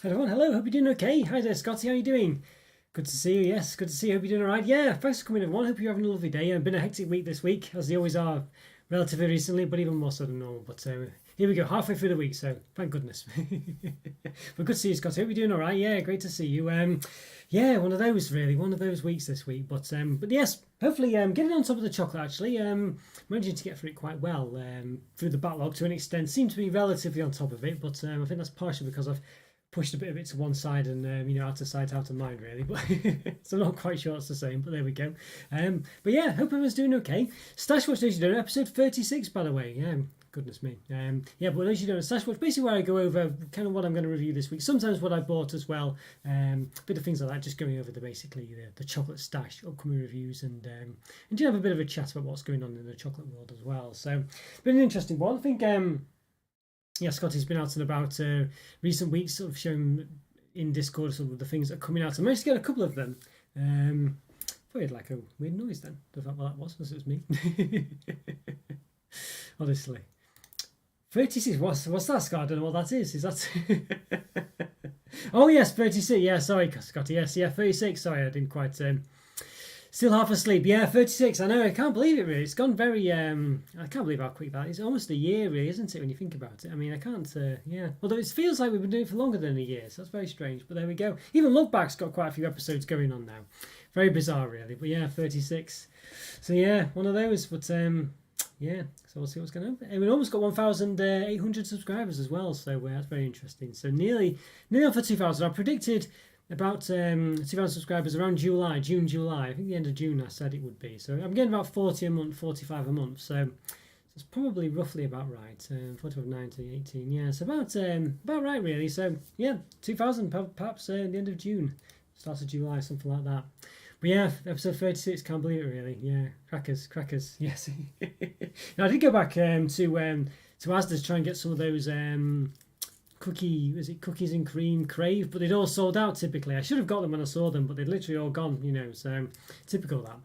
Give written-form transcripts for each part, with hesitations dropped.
Everyone, hello, hope you're doing okay. Hi there, Scotty, how are you doing? Good to see you, yes, good to see you, hope you're doing alright. Yeah, thanks for coming everyone, hope you're having a lovely day. It's been a hectic week this week, as they always are relatively recently, but even more so than normal. But here we go, halfway through the week, so thank goodness. But good to see you, Scotty, hope you're doing alright. Yeah, great to see you. Yeah, one of those weeks this week. But yes, hopefully getting on top of the chocolate actually. Managing to get through it quite well through the backlog to an extent. Seem to be relatively on top of it, but I think that's partially because I've pushed a bit of it to one side and out of sight, out of mind really. But so I'm not quite sure it's the same, but there we go. But yeah, hope everyone's doing okay. Stash Watch Days, you're doing episode 36 by the way. Yeah, goodness me. Yeah, but as you know, Stash Watch, basically where I go over kind of what I'm going to review this week. Sometimes what I bought as well. Bit of things like that, just going over the chocolate stash, upcoming reviews, and do have a bit of a chat about what's going on in the chocolate world as well. So, been an interesting one. I think. Yeah, Scotty's been out and about recent weeks, sort of showing in Discord some of the things that are coming out. I managed to get a couple of them. Thought you had like a weird noise then. I thought, well, that was, because it was me. Honestly. 36, what's that, Scott? I don't know what that is. Is that... Oh, yes, 36. Yeah, sorry, Scotty. Yes, yeah, 36. Sorry, I didn't quite... Still half asleep. Yeah, 36. I know. I can't believe it, really. It's gone very... I can't believe how quick that is. It's almost a year, really, isn't it, when you think about it? I mean, I can't... yeah. Although it feels like we've been doing it for longer than a year, so that's very strange. But there we go. Even Loveback's got quite a few episodes going on now. Very bizarre, really. But yeah, 36. So yeah, one of those. But yeah, so we'll see what's going on. And we've almost got 1,800 subscribers as well, so that's very interesting. So nearly on for 2,000. I predicted... about 2,000 subscribers around June, July. I think the end of June I said it would be. So I'm getting about 40 a month, 45 a month. So it's probably roughly about right. 45, 90, 18. Yeah, it's about right really. So yeah, 2,000 perhaps the end of June, start of July, something like that. But yeah, episode 36, can't believe it really. Yeah, crackers. Yes. Now I did go back to Asda to try and get some of those cookies and cream crave, but they'd all sold out typically. I should have got them when I saw them, but they'd literally all gone, so typical of that.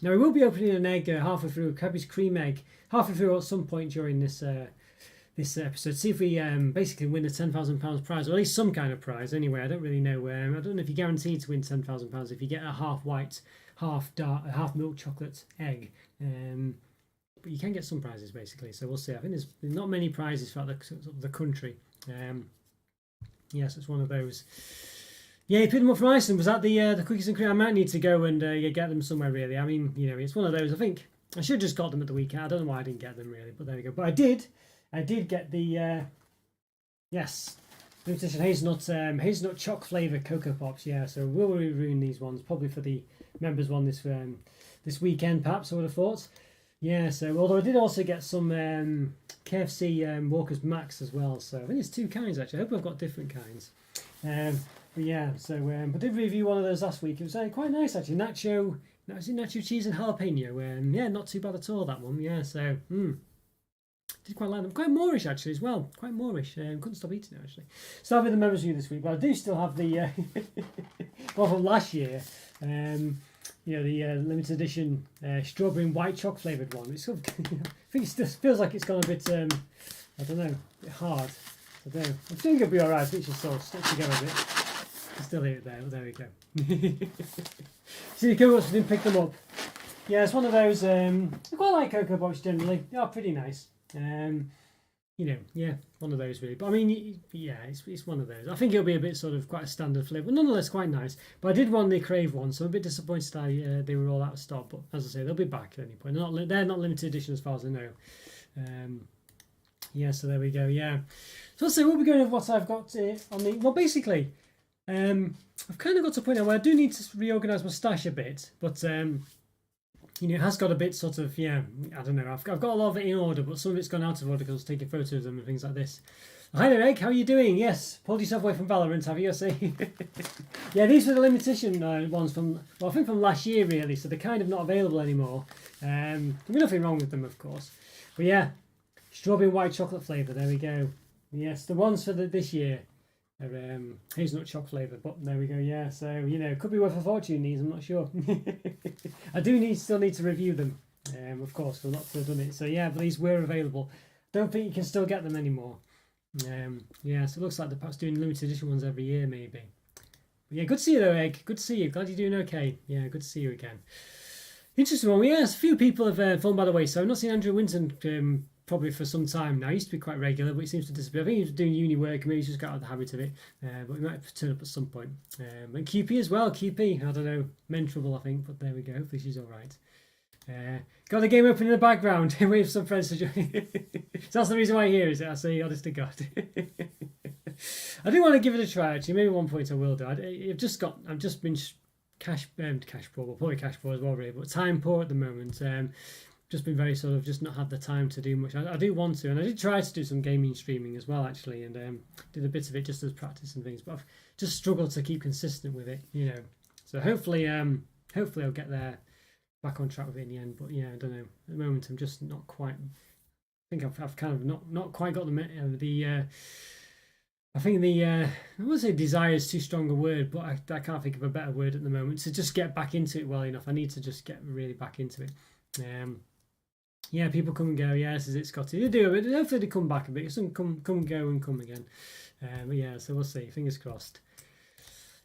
Now we will be opening an egg halfway through, a Cadbury's cream egg, halfway through at some point during this episode. See if we basically win the £10,000 prize, or at least some kind of prize. Anyway, I don't really know. I don't know if you're guaranteed to win £10,000 if you get a half white, half dark, half milk chocolate egg. But you can get some prizes basically. So we'll see. I think there's not many prizes throughout the country. Yes, it's one of those. Yeah, you picked them up from Iceland. Was that the cookies and cream? I might need to go and get them somewhere really. I mean, it's one of those. I think I should have just got them at the weekend. I don't know why I didn't get them really, but there we go. But I did get the yes, limited hazelnut choc flavour Cocoa Pops. Yeah, so we'll be reviewing these ones probably for the members one this weekend perhaps, I would have thought. Yeah, so although I did also get some KFC Walker's Max as well, so I think it's two kinds actually. I hope I've got different kinds. But yeah, so I did review one of those last week. It was quite nice actually. Nacho cheese and jalapeno. Yeah, not too bad at all that one. Yeah, so did quite like them. Quite Moorish actually as well. Quite Moorish. Couldn't stop eating it actually. So I'll have the members review this week, but I do still have the one from last year. The limited edition strawberry and white choc flavoured one. It's sort of, I think it still feels like it's gone a bit, I don't know, a bit hard. I don't know. I think it'll be alright. I think it's just sort of stuck together a bit. I still hear it there, but there we go. See the Cocoa Pops, didn't pick them up. Yeah, it's one of those, I quite like Cocoa Pops generally. They are pretty nice. Yeah, one of those really. But I mean, yeah, it's one of those. I think it'll be a bit sort of quite a standard flavour, but nonetheless quite nice. But I did want the Crave one, so I'm a bit disappointed they were all out of stock. But as I say, they'll be back at any point. They're not limited edition as far as I know. Yeah, so there we go. Yeah. So let's say we'll be going over what I've got on the. Well, basically, I've kind of got to a point now where I do need to reorganise my stash a bit, but. It has got a bit sort of, I don't know, I've got a lot of it in order, but some of it's gone out of order because I was taking photos of them and things like this. Hi there, Egg, how are you doing? Yes, pulled yourself away from Valorant, have you? I see. Yeah, these were the limitation ones from last year, really, so they're kind of not available anymore. There's nothing wrong with them, of course. But yeah, strawberry and white chocolate flavour, there we go. Yes, the ones for this year are hazelnut choc flavour, but there we go, yeah, so, could be worth a fortune, these, I'm not sure. I still need to review them, of course, for not to have done it, so yeah, but these were available. Don't think you can still get them anymore. Yeah, so it looks like they're perhaps doing limited edition ones every year, maybe. But yeah, good to see you though, Egg. Good to see you. Glad you're doing okay. Yeah, good to see you again. Interesting one. Yes, a few people have fallen by the way. So I've not seen Andrew Winton probably for some time now. He used to be quite regular, but he seems to disappear. I think he's doing uni work. Maybe he's just got out of the habit of it. But he might turn up at some point. And QP as well. QP, I don't know, men trouble I think, but there we go. Hopefully she's all right. Got the game open in the background. Wait for some friends to join. So that's the reason why you're here, is it? I say, honest to God. I do want to give it a try. Actually, maybe at one point I will do. I've just been cash poor, well, probably cash poor as well, really, but time poor at the moment. Just been very sort of just not had the time to do much. I do want to, and I did try to do some gaming streaming as well, actually, and did a bit of it just as practice and things. But I've just struggled to keep consistent with it, you know. So hopefully I'll get there. Back on track with it in the end, but yeah, I don't know. At the moment, I'm just not quite. I think I've kind of not quite got the. I think I would say desire is too strong a word, but I can't think of a better word at the moment. To just get back into it well enough, I need to just get really back into it. Yeah, people come and go. Yes, is it Scotty? They do, but hopefully they come back a bit. Some come go and come again. But yeah, so we'll see. Fingers crossed.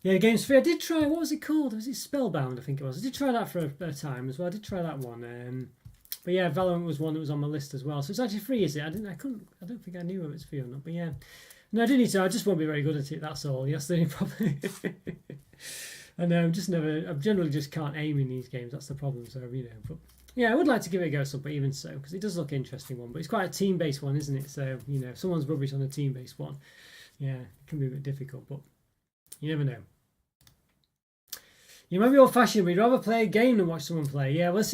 Yeah, Games Free. I did try. What was it called? Was it Spellbound? I think it was. I did try that for a time as well. I did try that one. But yeah, Valorant was one that was on my list as well. So it's actually free, is it? I don't think I knew if it's free or not. But yeah, no, I do need to. I just won't be very good at it. That's all. That's the only problem. And I generally just can't aim in these games. That's the problem. So you know, but yeah, I would like to give it a go. But even so, because it does look an interesting one. But it's quite a team-based one, isn't it? So you know, if someone's rubbish on a team-based one, yeah, it can be a bit difficult. But you never know. You might be old-fashioned, but you'd rather play a game than watch someone play. Yeah, well, this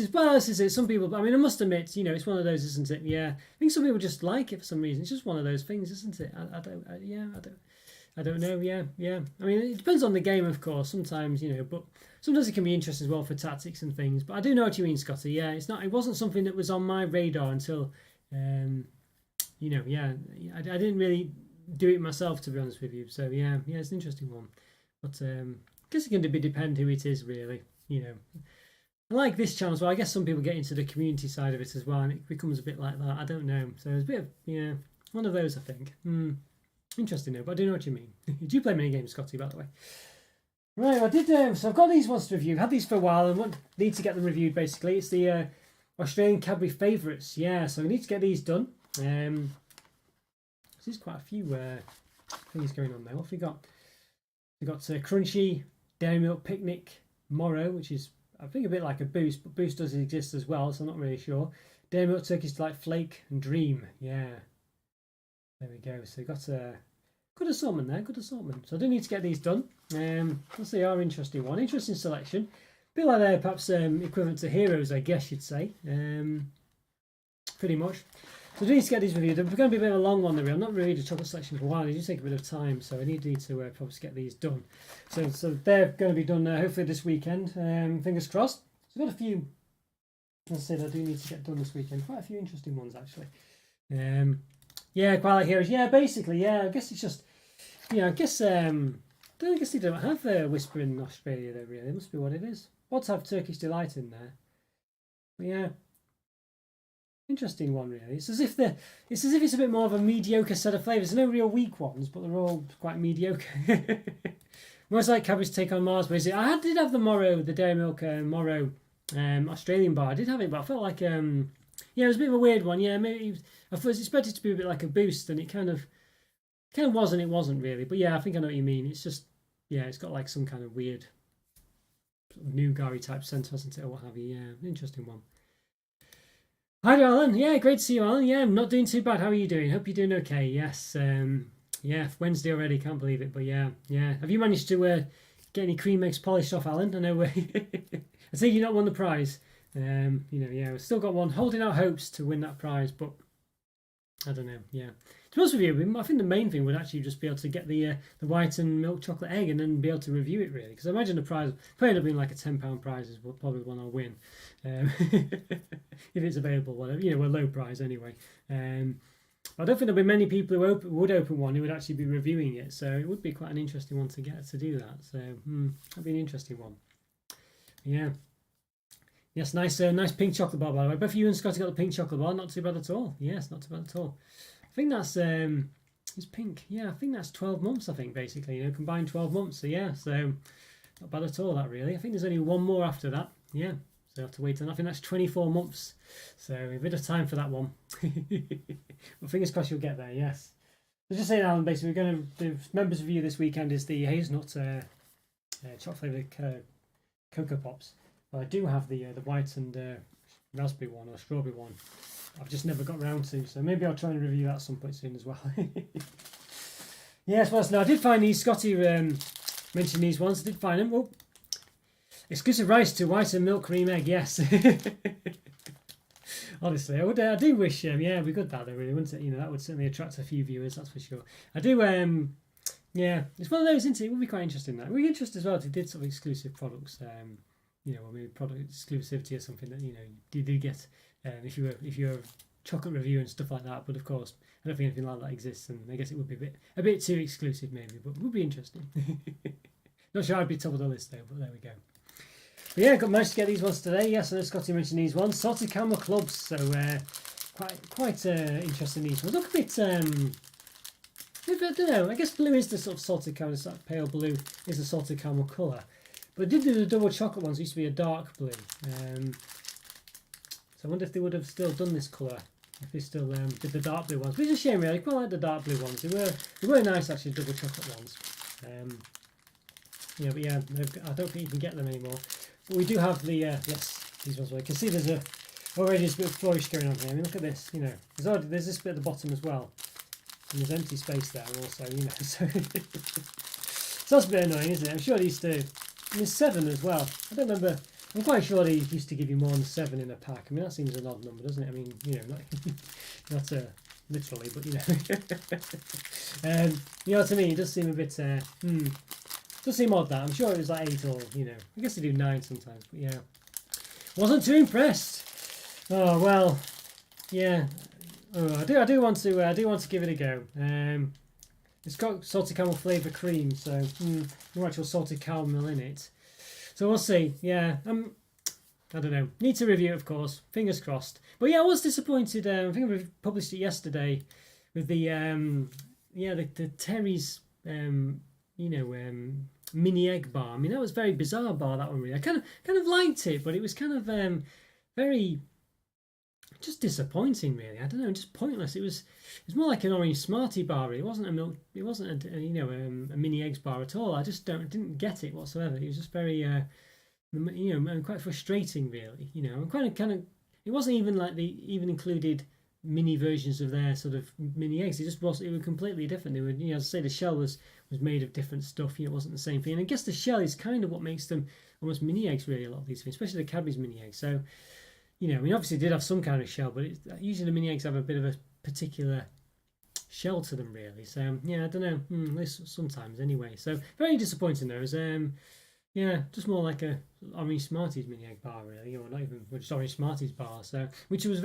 is it. Some people, I mean, I must admit, you know, it's one of those, isn't it? Yeah, I think some people just like it for some reason. It's just one of those things, isn't it? I don't know. Yeah. I mean, it depends on the game, of course. Sometimes, you know, but sometimes it can be interesting as well for tactics and things. But I do know what you mean, Scotty. Yeah, it wasn't something that was on my radar until, you know, yeah, I didn't really do it myself, to be honest with you. So yeah, it's an interesting one, but. I guess it's going to depend who it is, really. You know, I like this channel as well. I guess some people get into the community side of it as well, and it becomes a bit like that. I don't know. So it's a bit of one of those, I think. Interesting though, but I do know what you mean. Do you play mini games, Scotty? By the way. Right, I did. So I've got these ones to review. I've had these for a while, and need to get them reviewed. Basically, it's the Australian Cadbury favourites. Yeah, so we need to get these done. There's quite a few things going on there. What have we got? We've got Crunchy Dairy Milk Picnic Morrow, which is, I think, a bit like a Boost, but Boost does exist as well, so I'm not really sure. Dairy Milk Turkish Delight Flake and Dream, yeah. There we go. So we've got a good assortment there, good assortment. So I do need to get these done. Let's see, our interesting one. Interesting selection. A bit like they're perhaps equivalent to Heroes, I guess you'd say. Pretty much. So I do need to get these reviewed. They're going to be a bit of a long one. I've not reviewed the chocolate selection for a while. They do take a bit of time, so I need to probably get these done. So they're going to be done hopefully this weekend. Fingers crossed. So I've got a few. As I said, I do need to get done this weekend. Quite a few interesting ones actually. Yeah, quite like Heroes. Yeah, basically, yeah. I guess it's just, I guess they don't have Whisper in Australia though. Really, it must be what it is. What to have Turkish Delight in there? But yeah. Interesting one, really. It's as if it's a bit more of a mediocre set of flavours. There's no real weak ones, but they're all quite mediocre. Most like Cadbury's Take on Mars, but I did have the Morrow, the Dairy Milk Morrow Australian bar. I did have it, but I felt like it was a bit of a weird one. Yeah, maybe I was expected to be a bit like a Boost, and it kind of was and it wasn't really. But yeah, I think I know what you mean. It's just it's got like some kind of weird sort of nougat type scent, hasn't it, or what have you? Yeah, interesting one. Hi, Alan. Yeah, great to see you, Alan. Yeah, I'm not doing too bad. How are you doing? Hope you're doing okay. Yes. Wednesday already. Can't believe it. But yeah. Have you managed to get any cream eggs polished off, Alan? I know. I think you not won the prize. We've still got one. Holding out hopes to win that prize, but I don't know. Yeah. To be honest with you, I think the main thing would actually just be able to get the white and milk chocolate egg and then be able to review it, really. Because I imagine the prize probably end up being like a £10 prize is probably one I'll win. If it's available, whatever. A low prize anyway. I don't think there'll be many people who would open one who would actually be reviewing it. So it would be quite an interesting one to get to do that. So that'd be an interesting one. Yeah. Yes, nice pink chocolate bar, by the way. Both you and Scotty got the pink chocolate bar. Not too bad at all. Yes, not too bad at all. I think that's It's pink. Yeah, I think that's 12 months, I think, basically, you know, combined 12 months. So yeah, so not bad at all, that really. I think there's only one more after that. Yeah, so I have to wait on. I think that's 24 months. So a bit of time for that one. But fingers crossed you'll get there, yes. So just saying, Alan, basically, we're going to, the members review this weekend is the Hazelnut chocolate flavoured Cocoa Pops. Well, I do have the white and raspberry one or strawberry one. I've just never got round to, so maybe I'll try and review that at some point soon as well. Yes, well, no, I did find these. Scotty mentioned these ones. I did find them. Oh, exclusive rice to white and milk cream egg. Yes. Honestly, I do wish. Yeah, it'd be good that though, really, wouldn't it? You know, that would certainly attract a few viewers. That's for sure. I do. Yeah, it's one of those, isn't it? It would be quite interesting. That we're interested as well if they did sort of exclusive products. You know, or maybe product exclusivity or something that, you know, you do get if you're a chocolate review and stuff like that. But of course, I don't think anything like that exists, and I guess it would be a bit too exclusive maybe, but it would be interesting. Not sure I'd be top of the list though, but there we go. But yeah, got managed to get these ones today. Yes, I know Scotty mentioned these ones. Salted caramel clubs, so quite interesting. These ones look a bit. I don't know. I guess blue is the sort of salted caramel. It's that pale blue is the salted caramel colour. But I did do the double chocolate ones. It used to be a dark blue. So I wonder if they would have still done this colour if they still did the dark blue ones. Which is a shame, really. I quite like the dark blue ones. They were nice actually, double chocolate ones. Yeah, but yeah, I don't think you can get them anymore. But we do have the yes, these ones. You can see there's already a bit of flourish going on here. I mean, look at this. You know, there's this bit at the bottom as well, and there's empty space there also. You know, so so that's a bit annoying, isn't it? I'm sure they used to. And there's 7 as well. I don't remember. I'm quite sure they used to give you more than 7 in a pack. I mean, that seems an odd number, doesn't it? I mean, you know, not literally, but you know, you know what I mean. It does seem a bit. Does seem odd that. I'm sure it was like 8 or, you know, I guess they do 9 sometimes, but yeah. Wasn't too impressed. Oh well, yeah. Oh, I do want to give it a go. It's got salted caramel flavour cream, so no actual salted caramel in it. So we'll see. Yeah, I don't know. Need to review it, of course. Fingers crossed. But yeah, I was disappointed. I think we published it yesterday with the the Terry's mini egg bar. I mean, that was a very bizarre bar, that one, really. I kind of liked it, but it was kind of very just disappointing, really. I don't know, just pointless. It was more like an orange Smartie bar, really. It wasn't a milk. It wasn't a mini eggs bar at all. I just didn't get it whatsoever. It was just very quite frustrating, really. You know, I'm kind of. It wasn't even like they even included mini versions of their sort of mini eggs. It just was. It was completely different. They were, you know, as I say, the shell was made of different stuff. You know, it wasn't the same thing. And I guess the shell is kind of what makes them almost mini eggs, really. A lot of these things, especially the Cadbury's mini eggs. So, you know, I mean, obviously, did have some kind of shell, but usually the mini eggs have a bit of a particular shell to them, really. So, yeah, I don't know. At least sometimes, anyway. So, very disappointing though. Yeah, just more like a orange Smarties mini egg bar, really, or not even just orange Smarties bar. So, which is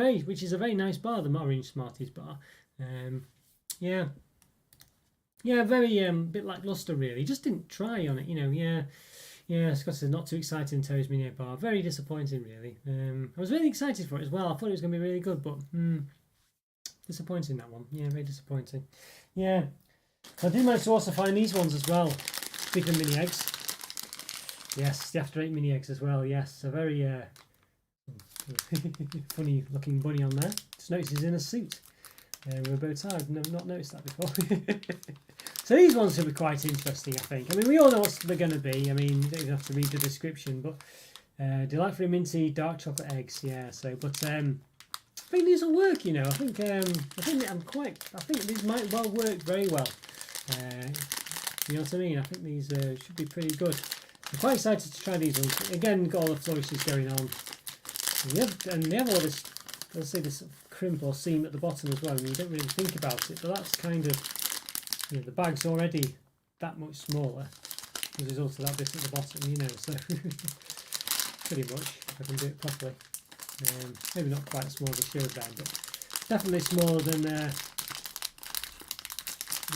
a very nice bar, the orange Smarties bar. Yeah, very bit lackluster, really. Just didn't try on it, you know. Yeah. Scott said not too exciting. Terry's mini egg bar, very disappointing, really. I was really excited for it as well. I thought it was going to be really good, but disappointing, that one. Yeah, very disappointing. Yeah, I did manage to also find these ones as well. Speaking of mini eggs. Yes, the After 8 mini eggs as well. Yes, a very funny looking bunny on there. Just noticed he's in a suit with a bow tie. I've not noticed that before. So these ones will be quite interesting, I think. I mean, we all know what they're going to be. I mean, you don't even have to read the description, but delightfully minty dark chocolate eggs. Yeah. So, but I think these will work. You know, I think these might well work very well. You know what I mean? I think these should be pretty good. I'm quite excited to try these ones. Again, got all the flourishes going on. And they have all this, let's say, this crimp or seam at the bottom as well. I mean, you don't really think about it, but that's kind of, you know, the bag's already that much smaller as a result of that bit at the bottom, you know, so pretty much, if I can do it properly. Maybe not quite as small as I should have done, but definitely smaller than it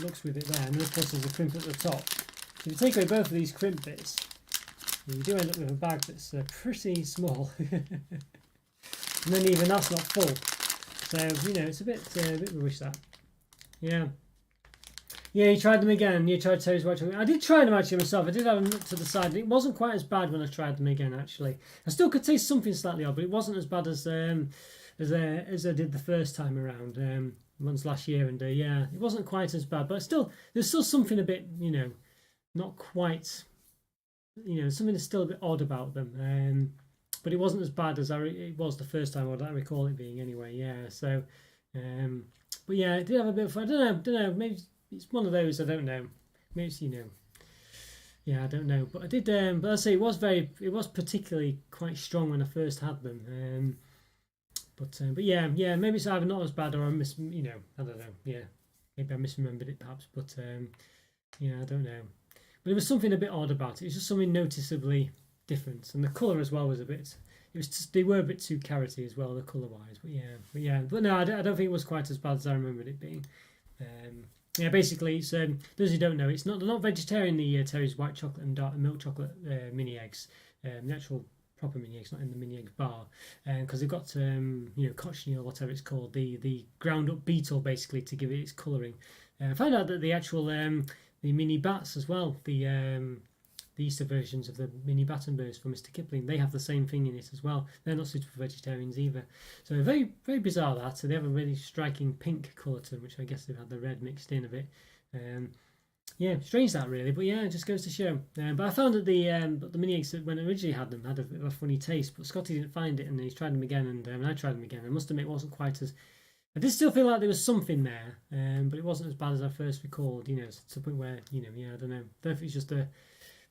looks with it there. And then, of course, there's a crimp at the top. So if you take away both of these crimp bits, you do end up with a bag that's pretty small. And then even that's not full. So, you know, it's a bit rubbish, that. Yeah. Yeah, you tried them again. You tried Terry's White Chocolate. I did try them actually myself. I did have them to the side. It wasn't quite as bad when I tried them again. Actually, I still could taste something slightly odd, but it wasn't as bad as I did the first time around. Once last year, and yeah, it wasn't quite as bad. But still, there's still something a bit, not quite, something that's still a bit odd about them. But it wasn't as bad as it was the first time, or I recall it being anyway. Yeah. So, but yeah, it did have a bit of fun. I don't know. Maybe it's one of those. I don't know. Maybe it's, yeah, I don't know. But I did. But I say it was particularly quite strong when I first had them. But yeah, maybe it's either not as bad or I I don't know. Yeah, maybe I misremembered it perhaps. But yeah, I don't know. But there was something a bit odd about it. It's just something noticeably different, and the colour as well was a bit. It was just, they were a bit too carroty as well, the colour wise. But no, I don't think it was quite as bad as I remembered it being. Yeah, basically, it's those who don't know, they're not vegetarian. The Terry's white chocolate and dark milk chocolate mini eggs, the actual proper mini eggs, not in the mini eggs bar, because they've got cochineal or whatever it's called, the ground up beetle basically to give it its colouring. I found out that the actual the mini bats as well, the Easter versions of the mini Battenbergs from Mr. Kipling, they have the same thing in it as well. They're not suitable for vegetarians either. So very, very bizarre that. So they have a really striking pink colour to them, which I guess they've had the red mixed in a bit. Yeah, strange that really, but yeah, it just goes to show. But I found that the mini eggs when I originally had them had a bit of a funny taste, but Scotty didn't find it, and he's tried them again, and I tried them again. I must admit, it wasn't quite as. I did still feel like there was something there, but it wasn't as bad as I first recalled. To the point where yeah, I don't know. I don't know if it's just a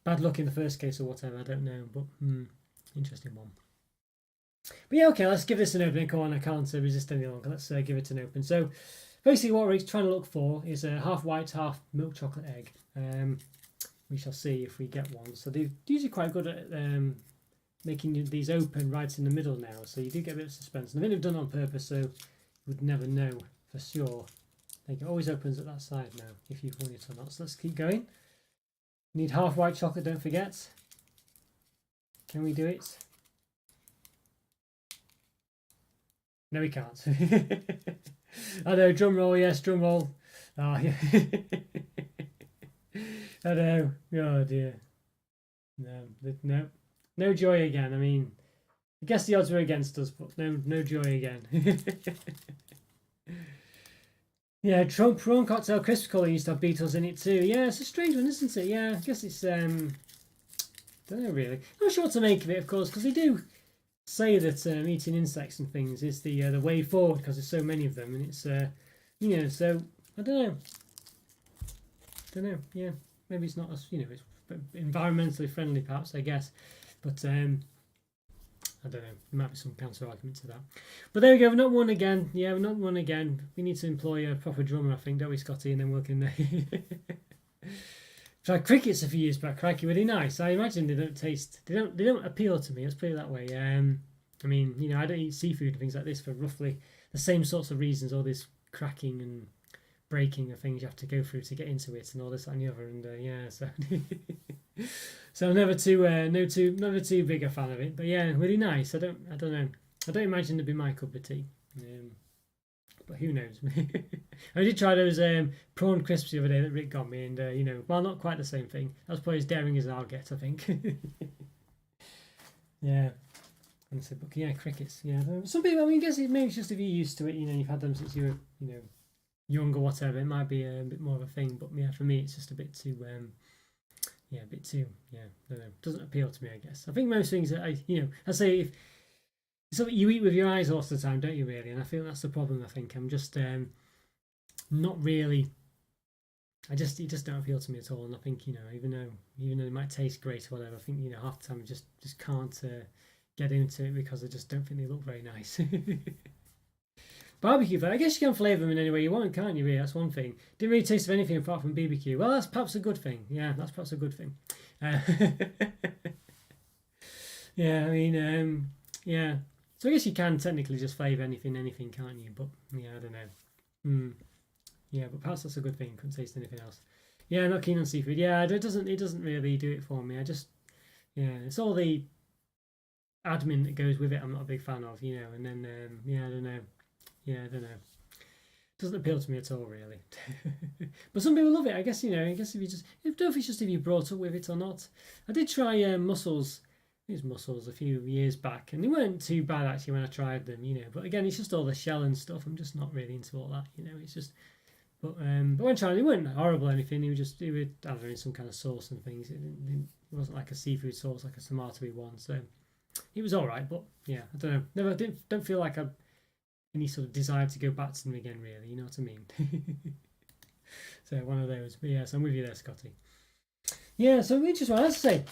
bad luck in the first case or whatever. I don't know, but interesting one. But yeah, okay, let's give this an open. Come on, I can't resist any longer. Let's give it an open. So basically, what we're trying to look for is a half white, half milk chocolate egg. We shall see if we get one. So they're usually quite good at making these open right in the middle now. So you do get a bit of suspense. And I think they've done it on purpose, so you would never know for sure. It always opens at that side now, if you've won it or not. So let's keep going. Need half white chocolate, don't forget. Can we do it? No, we can't. I know, drum roll, yes, drum roll. Oh, yeah. I know. Oh dear. No joy again. I mean, I guess the odds were against us, but no joy again. Yeah, prawn cocktail crisp colour used to have beetles in it too. Yeah, it's a strange one, isn't it? Yeah, I guess it's don't know really. Not sure what to make of it, of course, because they do say that eating insects and things is the way forward because there's so many of them, and it's so I don't know. Yeah, maybe it's not as it's environmentally friendly, perhaps, I guess, but I don't know. There might be some counter argument to that. But there we go. We're not won again. Yeah, we're not won again. We need to employ a proper drummer, I think, don't we, Scotty? And then we can tried crickets a few years back. Crikey, were they nice? I imagine they don't appeal to me. Let's put it that way. I mean, I don't eat seafood and things like this for roughly the same sorts of reasons. All this cracking and breaking of things you have to go through to get into it, and all this and the other. And yeah, so. So I'm never too big a fan of it, but yeah, really nice. I don't know. I don't imagine it'd be my cup of tea, but who knows? I did try those prawn crisps the other day that Rick got me, and well, not quite the same thing. That's probably as daring as I'll get, I think. Yeah, and so, but yeah, crickets. Yeah, some people. I mean, I guess maybe it's just if you're used to it. You've had them since you were young or whatever. It might be a bit more of a thing, but yeah, for me, it's just a bit too. Yeah, a bit too. Yeah, I don't know. Doesn't appeal to me, I guess. I think most things that I say if something you eat with your eyes most of the time, don't you? Really, and I feel that's the problem. I think I'm just not really. It just don't appeal to me at all. And I think even though it might taste great or whatever, I think half the time I just can't get into it because I just don't think they look very nice. Barbecue, but I guess you can flavour them in any way you want, can't you? Really, that's one thing. Didn't really taste of anything apart from BBQ. Well, that's perhaps a good thing. Yeah, that's perhaps a good thing. Yeah, I mean, yeah. So I guess you can technically just flavour anything, can't you? But yeah, I don't know. Yeah, but perhaps that's a good thing. Couldn't taste anything else. Yeah, not keen on seafood. Yeah, it doesn't really do it for me. It's all the admin that goes with it. I'm not a big fan of, and then yeah, I don't know. Yeah, I don't know. Doesn't appeal to me at all, really. But some people love it. I guess, you know, I guess if you just, I don't know if it's just if you brought up with it or not. I did try mussels, these mussels a few years back, and they weren't too bad actually when I tried them, you know. But again, it's just all the shell and stuff. I'm just not really into all that, you know. It's just, but when I tried, they weren't horrible or anything. They were either in some kind of sauce and things. It wasn't like a seafood sauce, like a tomatoey one. So it was all right. But yeah, I don't know. Don't feel like I any sort of desire to go back to them again, really. You know what I mean? So one of those. But yes, I'm with you there, Scotty. Yeah, so interesting. As I say,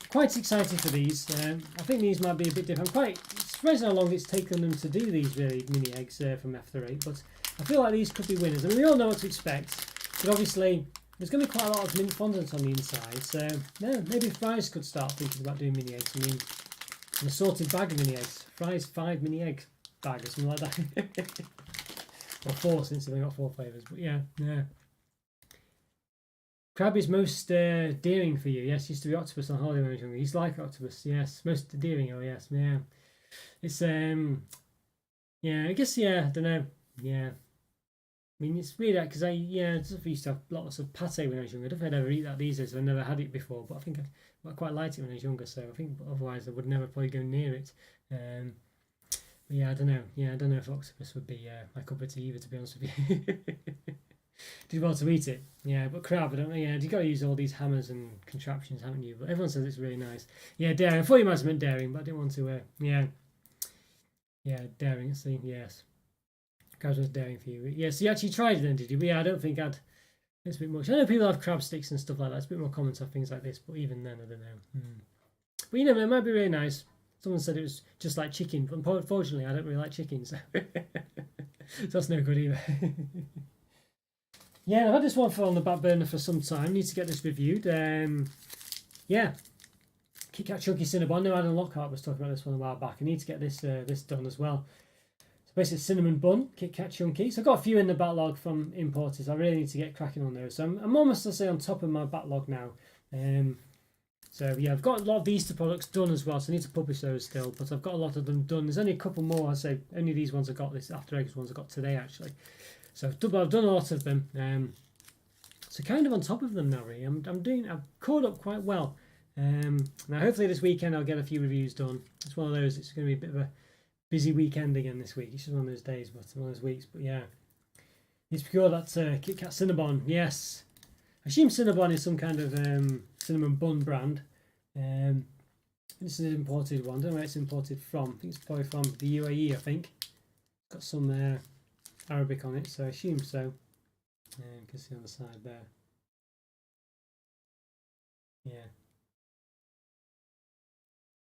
quite excited for these. I think these might be a bit different. I'm quite surprised how long it's taken them to do these really mini eggs from After 8, but I feel like these could be winners. I mean, we all know what to expect, but obviously there's going to be quite a lot of mint fondant on the inside, so no, maybe Fries could start thinking about doing mini eggs. I mean, an assorted bag of mini eggs. Fries 5 mini egg bag or something like that. Or 4, since they've got 4 flavours, but yeah. Crab is most daring for you. Yes, used to be octopus on holiday when I was younger. He's like octopus. Yes, most daring. Oh yes, yeah. It's yeah. I guess yeah. I don't know. Yeah. I mean, it's weird because I used to have lots of pate when I was younger. I don't think I'd ever eat that these days. I've never had it before, but I think I quite liked it when I was younger. So I think otherwise I would never probably go near it. But yeah, I don't know. Yeah, I don't know if octopus would be my cup of tea either, to be honest with you. Did want to eat it, yeah, but crab, I don't know. Yeah, you've got to use all these hammers and contraptions, haven't you? But everyone says it's really nice. Yeah, daring. I thought you might have meant daring, but I didn't want to. Yeah, daring. Let's see. Yes, crab was daring for you. Yeah, so you actually tried it then, did you? But yeah, I don't think I'd. It's a bit much. I know people have crab sticks and stuff like that. It's a bit more common to have things like this, but even then, I don't know. But you know, it might be really nice. Someone said it was just like chicken, but unfortunately, I don't really like chicken, so, so that's no good either. Yeah, I've had this one on the back burner for some time. Need to get this reviewed. Yeah, Kitkat Chunky Cinnabon. No, Adam Lockhart was talking about this one a while back. I need to get this this done as well. So basically, cinnamon bun, Kitkat Chunky. So I've got a few in the backlog from importers. I really need to get cracking on those. So I'm almost, to say, on top of my backlog now. So yeah, I've got a lot of these two products done as well. So I need to publish those still, but I've got a lot of them done. There's only a couple more. I say only these ones I got. This After Eggs ones I got today actually. So I've done a lot of them, so kind of on top of them now. Really, I've caught up quite well. Now hopefully this weekend I'll get a few reviews done. It's one of those. It's going to be a bit of a busy weekend again this week. It's just one of those days, but one of those weeks. But yeah, need to procure that Kitkat Cinnabon. Yes, I assume Cinnabon is some kind of cinnamon bun brand. This is an imported one. I don't know where it's imported from. I think it's probably from the UAE. I think it's got some. Arabic on it, so I assume so. You can see on the side there. Yeah.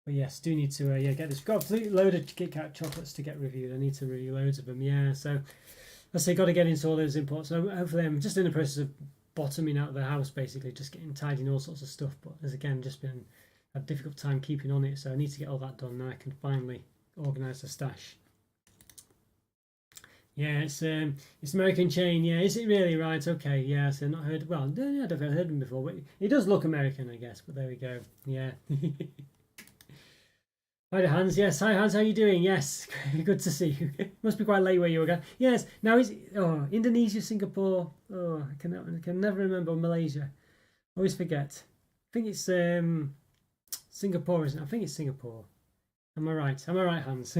But yes, do need to get this. Got a complete load of Kitkat chocolates to get reviewed. I need to review loads of them. Yeah, so let's say got to get into all those imports. So hopefully I'm just in the process of bottoming out the house, basically, just getting tidying all sorts of stuff. But there's again just been a difficult time keeping on it, so I need to get all that done. Now I can finally organise the stash. Yeah, it's American chain. Yeah, is it really? Right, okay. Yeah, so not heard. Well, no, I've never heard of him before, but he does look American, I guess. But there we go. Yeah. Hi to Hans. Yes, hi Hans. How you doing? Yes, good to see you. Must be quite late where you were going. Yes. Now is Indonesia, Singapore. Oh, I can never remember. Malaysia. Always forget. I think it's Singapore, isn't it? I think it's Singapore. Am I right? Am I right, Hans?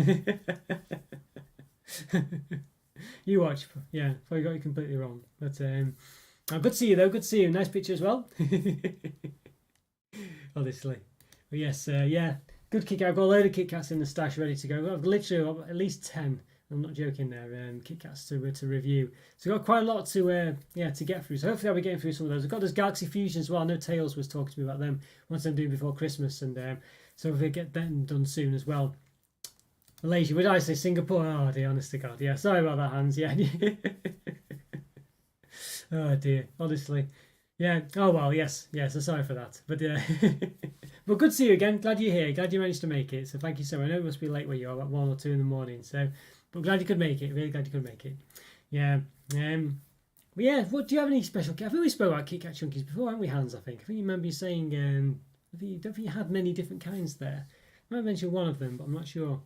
You watch, yeah. I got you completely wrong, but good to see you though. Good to see you. Nice picture as well. Obviously, but yes, yeah. Good Kit Kat. I've got a load of Kit Kats in the stash ready to go. I've literally got at least 10. I'm not joking there. Kit Kats to review. So I've got quite a lot to to get through. So hopefully I'll be getting through some of those. I've got those Galaxy Fusion as well. I know Tails was talking to me about them once I'm doing before Christmas, and so if we get them done soon as well. Malaysia, would I say Singapore? Oh dear, honest to God. Yeah, sorry about that, Hans. Yeah. Oh dear, honestly. Yeah. Oh well, yes. So sorry for that. But but good to see you again. Glad you're here. Glad you managed to make it. So thank you so much. I know it must be late where you are, about 1 or 2 in the morning. So, but glad you could make it. Really glad you could make it. Yeah. But yeah. What do you have any special? I think we spoke about Kit Kat Chunkies before, haven't we, Hans? I think you remember you saying. I don't think you had many different kinds there. I might mention one of them, but I'm not sure.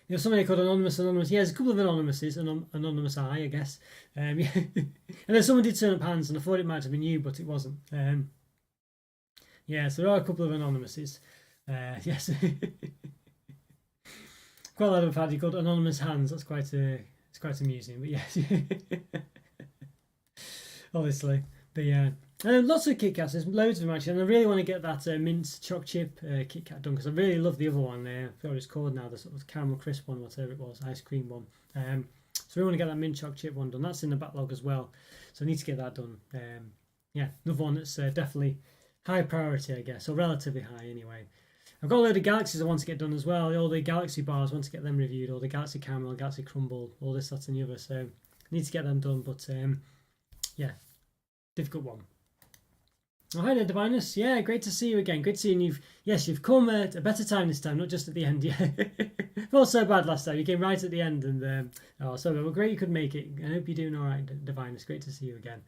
You know, somebody called Anonymous. Yeah, there's a couple of Anonymouses. Anonymous I guess. Yeah. And then someone did turn up hands, and I thought it might have been you, but it wasn't. Yeah, so there are a couple of Anonymouses. Yes. Quite a lot of had called Anonymous Hands. That's it's quite amusing. But yes. Obviously. But yeah. Lots of Kit Kats. There's loads of them actually, and I really want to get that mint choc chip Kit Kat done because I really love the other one. I forgot what it's called now, the sort of caramel crisp one, whatever it was, ice cream one. So we want to get that mint choc chip one done. That's in the backlog as well, so I need to get that done. Yeah, another one that's definitely high priority, I guess, or relatively high anyway. I've got a load of galaxies I want to get done as well. All the galaxy bars, I want to get them reviewed. All the galaxy caramel, galaxy crumble, all this, that, and the other. So I need to get them done. But yeah, difficult one. Oh, hi there, Divinus. Yeah, great to see you again. Great to see you. You've come at a better time this time, not just at the end. Yeah, felt so bad last time. You came right at the end, and so well, great you could make it. I hope you're doing all right, Divinus. Great to see you again.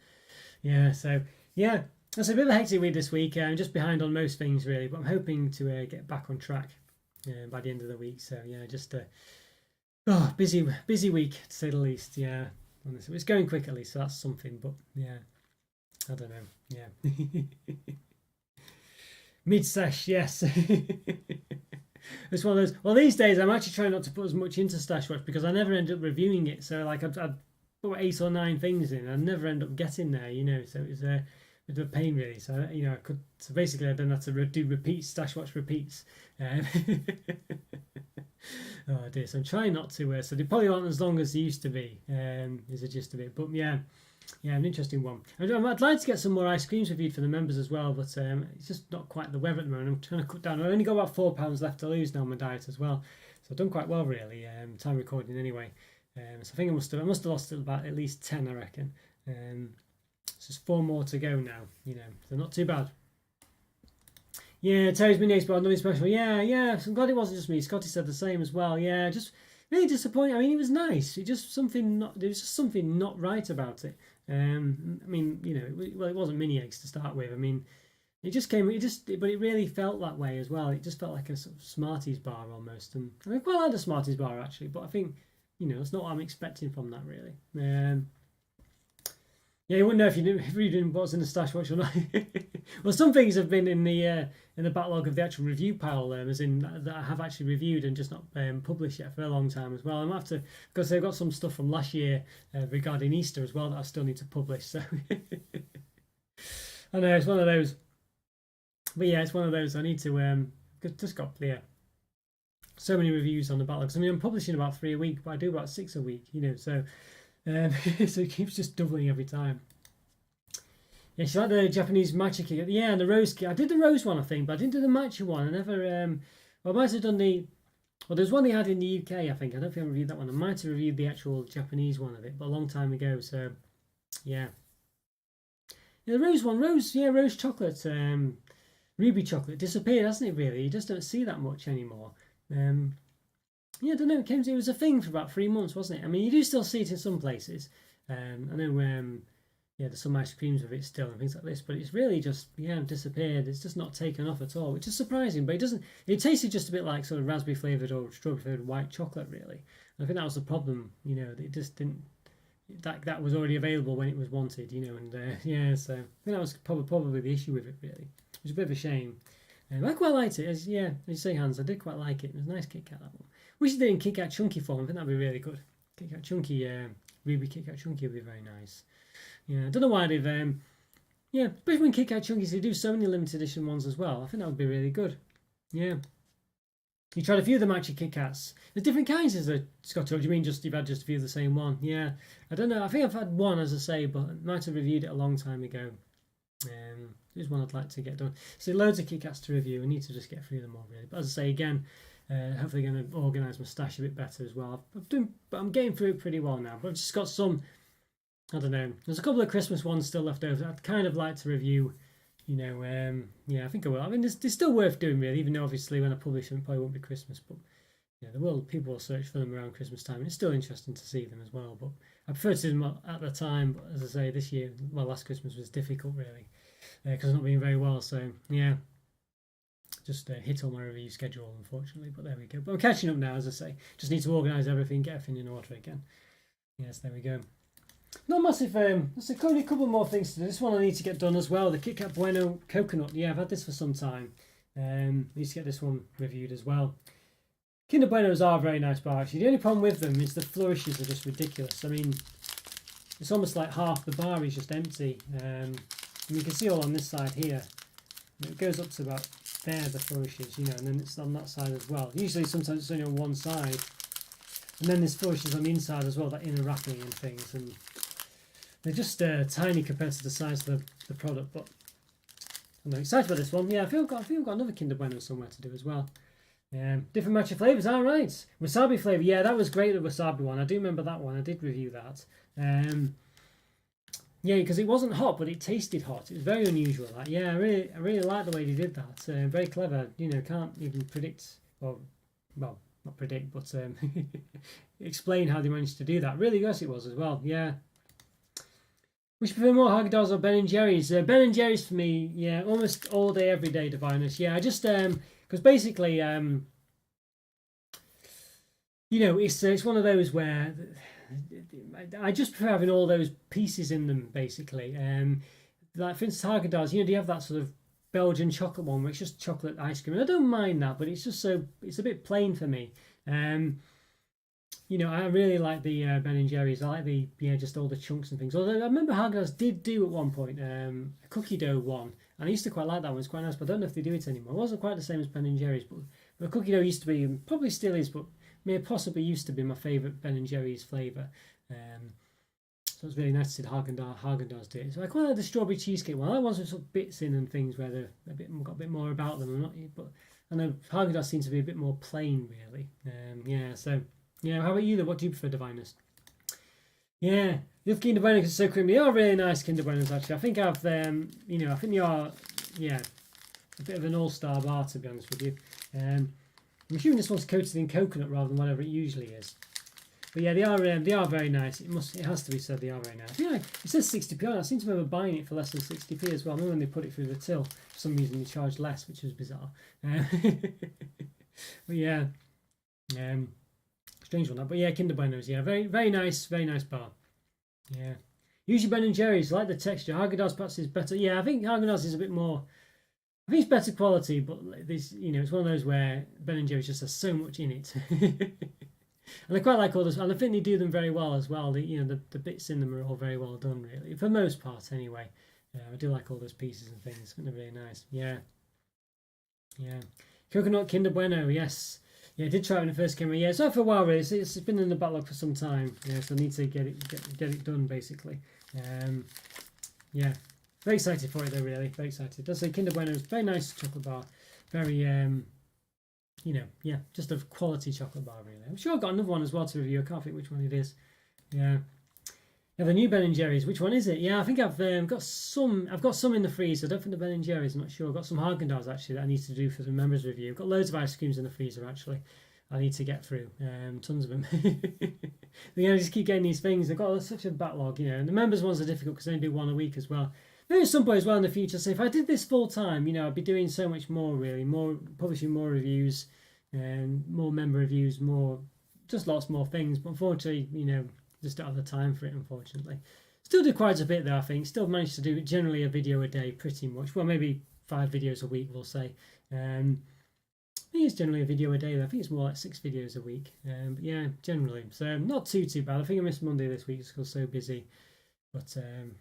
Yeah, so yeah, it's a bit of a hectic week this week. I'm just behind on most things really, but I'm hoping to get back on track by the end of the week. So yeah, just busy week to say the least. Yeah, honestly, it's going quick at least, so that's something. But yeah. I don't know. Yeah. Mid-sesh, yes. It's one of those. Well, these days I'm actually trying not to put as much into Stash Watch because I never end up reviewing it. So like I'd put 8 or 9 things in, and I never end up getting there. You know, so it's a bit of a pain really. So you know, I could. So basically, I don't have to do repeats. Stash Watch repeats. Oh dear. So I'm trying not to. So they probably aren't as long as they used to be. Is the gist of it. But yeah. Yeah, an interesting one. I'd like to get some more ice creams reviewed for the members as well, but it's just not quite the weather at the moment. I'm trying to cut down. I've only got about £4 left to lose now on my diet as well, so I've done quite well really. Time recording anyway. So I think I must have lost about at least 10, I reckon. It's just 4 more to go now. You know, so not too bad. Yeah, Terry's been nice, but nothing special. Yeah. So I'm glad it wasn't just me. Scotty said the same as well. Yeah, just really disappointing. I mean, it was nice. There was just something not right about it. I mean, you know, it wasn't mini eggs to start with. I mean, but it really felt that way as well. It just felt like a sort of Smarties bar almost. And I mean, quite like the Smarties bar actually, but I think, you know, it's not what I'm expecting from that really. Yeah, you wouldn't know if you didn't what's in the Stash Watch or not. Well, some things have been in the backlog of the actual review pile, as in that I have actually reviewed and just not published yet for a long time as well. I might have to, because I've got some stuff from last year regarding Easter as well that I still need to publish. So I know it's one of those. But yeah, it's one of those. I need to just got so many reviews on the backlog. I mean, I'm publishing about 3 a week, but I do about 6 a week. You know, so. So it keeps just doubling every time. Yeah, she liked the Japanese matcha cake. Yeah, and the rose cake. I did the rose one, I think, but I didn't do the matcha one. I never. Well, I might have done the. Well, there's one they had in the UK, I think. I don't think I reviewed that one. I might have reviewed the actual Japanese one of it, but a long time ago. So, yeah. Yeah, the rose one, rose chocolate, ruby chocolate disappeared, hasn't it? Really, you just don't see that much anymore. Yeah, I don't know. It was a thing for about 3 months, wasn't it? I mean, you do still see it in some places. I know, there's some ice creams with it still and things like this, but it's really just disappeared. It's just not taken off at all, which is surprising. But it doesn't. It tasted just a bit like sort of raspberry flavored or strawberry flavored white chocolate, really. And I think that was the problem. You know, it just didn't. That was already available when it was wanted. You know, and so I think that was probably the issue with it, really. It was a bit of a shame. I quite liked it. As you say, Hans, I did quite like it. It was a nice Kitkat, that one. We should do it in Kitkat Chunky form. I think that'd be really good. Kitkat Chunky, Ruby Kitkat Chunky would be very nice. Yeah, I don't know why they've, especially when Kitkat Chunkies, they do so many limited edition ones as well. I think that would be really good. Yeah. You tried a few of them actually, Kit Kats. There's different kinds, is there, Scott? Or do you mean you've had just a few of the same one? Yeah. I don't know. I think I've had one, as I say, but I might have reviewed it a long time ago. There's one I'd like to get done. So loads of Kit Kats to review. I need to just get through them all, really. But as I say, again, hopefully going to organise my stash a bit better as well. But I'm getting through it pretty well now. But I've just got some, I don't know. There's a couple of Christmas ones still left over. I'd kind of like to review. You know, I think I will. I mean, they're still worth doing, really. Even though obviously when I publish them, it probably won't be Christmas. But yeah, people will search for them around Christmas time. And it's still interesting to see them as well. But I prefer to see them at the time. But as I say, this year, last Christmas was difficult, really, because I've not been very well. So yeah. just hit all my review schedule, unfortunately. But there we go. But I'm catching up now, as I say. Just need to organise everything, get everything in order again. Yes, there we go. Not massive. There's a couple more things to do. This one I need to get done as well. The Kitkat Bueno coconut. Yeah, I've had this for some time. Need to get this one reviewed as well. Kinder Buenos are a very nice bar actually. The only problem with them is the flourishes are just ridiculous. I mean, it's almost like half the bar is just empty. And you can see all on this side here. It goes up to about there, the flourishes, you know, and then it's on that side as well. Usually sometimes it's only on one side. And then there's flourishes on the inside as well, that inner wrapping and things. And they're just tiny compared to the size of the product. But I'm excited about this one. Yeah, I feel I've got another Kinder Bueno somewhere to do as well. Different match of flavours, all right. Wasabi flavour, yeah, that was great, the wasabi one. I do remember that one. I did review that. Yeah, because it wasn't hot, but it tasted hot. It was very unusual. That, yeah, I really like the way they did that. Very clever. You know, can't even predict, or well, not predict, but explain how they managed to do that. Really good it was as well. Yeah. Which prefer more Haagen-Dazs or Ben and Jerry's? Ben and Jerry's for me, yeah, almost all day, every day, Divinus. Yeah, I just because basically, you know, it's one of those where I just prefer having all those pieces in them, basically. Like for instance, Haagen-Dazs, you know, do you have that sort of Belgian chocolate one where it's just chocolate ice cream? And I don't mind that, but it's just it's a bit plain for me. You know, I really like the Ben and Jerry's. I like just all the chunks and things. Although I remember Haagen-Dazs did do at one point a cookie dough one, and I used to quite like that one. It's quite nice, but I don't know if they do it anymore. It wasn't quite the same as Ben and Jerry's, but cookie dough used to be, and probably still is, but may possibly used to be my favourite Ben and Jerry's flavour. So it's really nice to see the Haagen-Dazs do it. So I quite like the strawberry cheesecake one. I like ones with sort of bits in and things where they're got a bit more about them. But I know Haagen-Dazs seems to be a bit more plain, really. Yeah, so. Yeah, how about you though? What do you prefer, Divinus? Yeah, the other Kinder Bueno because it's so creamy. They are really nice Kinder Buenos actually. I think I've you know, I think they are, yeah, a bit of an all-star bar to be honest with you. I'm assuming this one's coated in coconut rather than whatever it usually is. But yeah, they are very nice. It has to be said they are very nice. Yeah, it says 60p. I seem to remember buying it for less than 60p as well. I remember when they put it through the till, for some reason they charged less, which was bizarre. But yeah, strange one that, but yeah, Kinder Buenos, yeah, very nice bar. Yeah, usually Ben and Jerry's, like the texture. Haagen-Dazs perhaps is better. Yeah, I think Haagen-Dazs is a bit more. I think it's better quality, but this, you know, it's one of those where Ben and Jerry's just has so much in it. And I quite like all this, and I think they do them very well as well. You know, the bits in them are all very well done, really, for most part, anyway. I do like all those pieces and things. They're really nice. Yeah. Coconut Kinder Bueno, yes. Yeah, I did try it when it first came out. Yeah, it's not for a while really. It's been in the backlog for some time. Yeah, so I need to get it done basically. Yeah, very excited for it though. Really, very excited. It does say Kinder Bueno is very nice chocolate bar. Very you know, yeah, just a quality chocolate bar really. I'm sure I've got another one as well to review. I can't think which one it is. Yeah. Yeah, the new Ben and Jerry's. Which one is it? Yeah, I think I've got some. I've got some in the freezer. I don't think the Ben and Jerry's. I'm not sure. I've got some Haagen-Dazs actually that I need to do for the members review. I've got loads of ice creams in the freezer actually. I need to get through. Tons of them. Yeah, I just keep getting these things. I've got such a backlog, you know. And the members ones are difficult because they only do one a week as well. Maybe at some point as well in the future. So if I did this full time, you know, I'd be doing so much more really. Publishing more reviews, and more member reviews, just lots more things. But unfortunately, you know, just don't have the time for it, unfortunately. Still do quite a bit though, I think. Still manage to do generally a video a day, pretty much. Well, maybe 5 videos a week, we'll say. I think it's generally a video a day though. I think it's more like 6 videos a week. But yeah, generally. So not too bad. I think I missed Monday this week just because I was so busy. But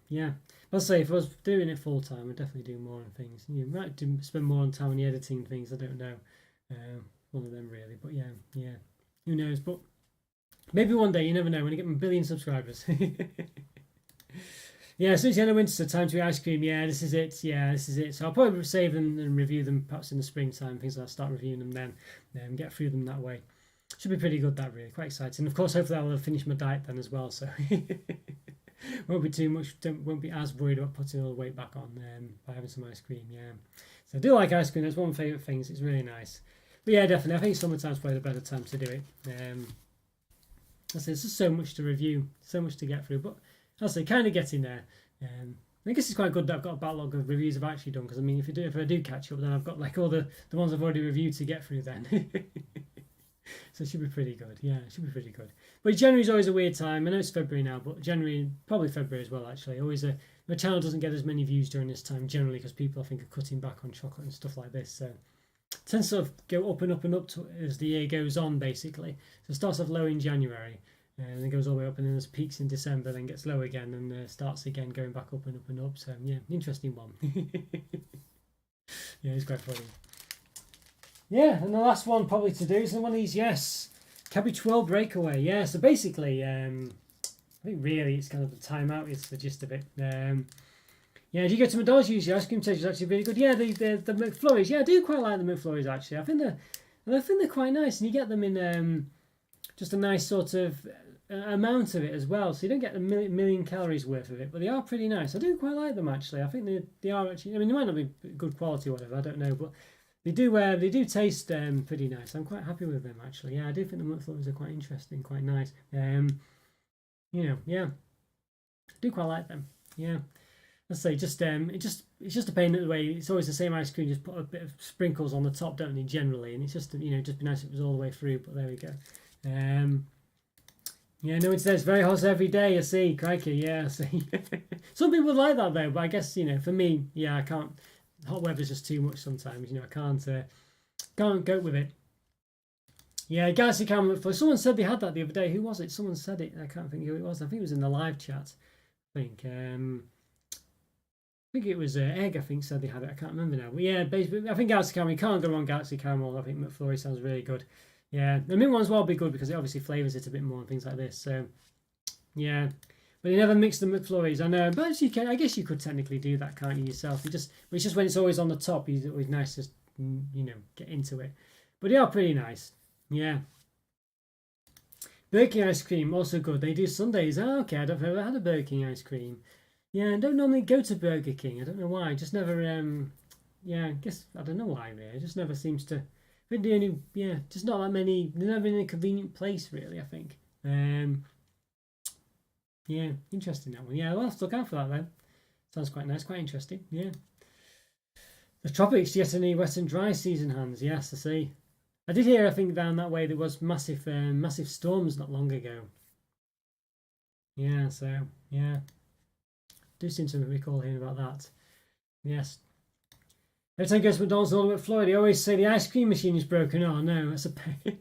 yeah. I'll say if I was doing it full time, I'd definitely do more on things. You might spend more on time on the editing things, I don't know. One of them really. But yeah. Who knows? But maybe one day, you never know, when I get 1 billion subscribers. Yeah, so it's the end of winter, so time to eat ice cream. Yeah, this is it. So I'll probably save them and review them perhaps in the springtime. Things like I'll start reviewing them then. Get through them that way. Should be pretty good, that really. Quite exciting. And of course, hopefully I'll have finished my diet then as well. So won't be too much. Won't be as worried about putting all the weight back on by having some ice cream. Yeah. So I do like ice cream. That's one of my favourite things. It's really nice. But yeah, definitely. I think summertime's probably the better time to do it. I say there's just so much to review, so much to get through, but I'll say kind of getting there. I guess it's quite good that I've got a backlog of reviews I've actually done, because I mean, if I do catch up, then I've got like all the ones I've already reviewed to get through then. So it should be pretty good. Yeah, it should be pretty good. But January's always a weird time. I know it's February now, but January, probably February as well, actually. My channel doesn't get as many views during this time generally, because people, I think, are cutting back on chocolate and stuff like this. So it tends to sort of go up and up and up as the year goes on, basically. So it starts off low in January, and then goes all the way up, and then there's peaks in December, then gets low again, and starts again going back up and up and up. So yeah, interesting one. Yeah, it's quite funny. Yeah, and the last one probably to do is one of these, yes, Cabbage Twirl Breakaway. Yeah, so basically, I think really it's kind of the timeout is the gist of it. Yeah, if you go to McDonald's, usually ice cream taste is actually really good. Yeah, the McFlurries. Yeah, I do quite like the McFlurries actually. I think they're quite nice, and you get them in just a nice sort of amount of it as well. So you don't get a million calories worth of it, but they are pretty nice. I do quite like them actually. I think they are actually. I mean, they might not be good quality or whatever. I don't know, but they do taste pretty nice. I'm quite happy with them actually. Yeah, I do think the McFlurries are quite interesting, quite nice. Yeah, I do quite like them. Yeah, let's say it's just a pain in the way. It's always the same ice cream. Just put a bit of sprinkles on the top, don't they? Generally, and it's just just be nice if it was all the way through. But there we go. Yeah, no, it says very hot every day. I see, crikey. Yeah, I see. Some people like that though, but I guess for me, yeah, I can't. Hot weather's just too much sometimes. I can't go with it. Yeah, Galaxy Caramel McFlurry. Someone said they had that the other day. Who was it? Someone said it. I can't think who it was. I think it was in the live chat. I think it was Egg. I think said they had it. I can't remember now. But yeah, basically, I think Galaxy Caramel. You can't go wrong Galaxy Caramel. I think McFlurry sounds really good. Yeah, the mint ones will be good because it obviously flavours it a bit more and things like this. So yeah. But you never mix the McFlurries, I know. But you can, I guess you could technically do that, can't you, yourself? But it's just when it's always on the top, it's always nice to, get into it. But they are pretty nice. Yeah. Burger King ice cream, also good. They do Sundays. Oh, okay, I've ever had a Burger King ice cream. Yeah, I don't normally go to Burger King. I don't know why. I just never, I guess, I don't know why, really. It just never seems to, just not that many, they're never in a convenient place, really, I think. Yeah, interesting that one. Yeah, we'll have to look out for that then. Sounds quite nice, quite interesting. Yeah. The tropics, yet any wet and dry season hands. Yes, I see. I did hear, I think, down that way there was massive storms not long ago. Yeah, so yeah, do seem to recall hearing about that. Yes. Every time I go to McDonald's in all the way to Florida, they always say the ice cream machine is broken. Oh no, that's a pain.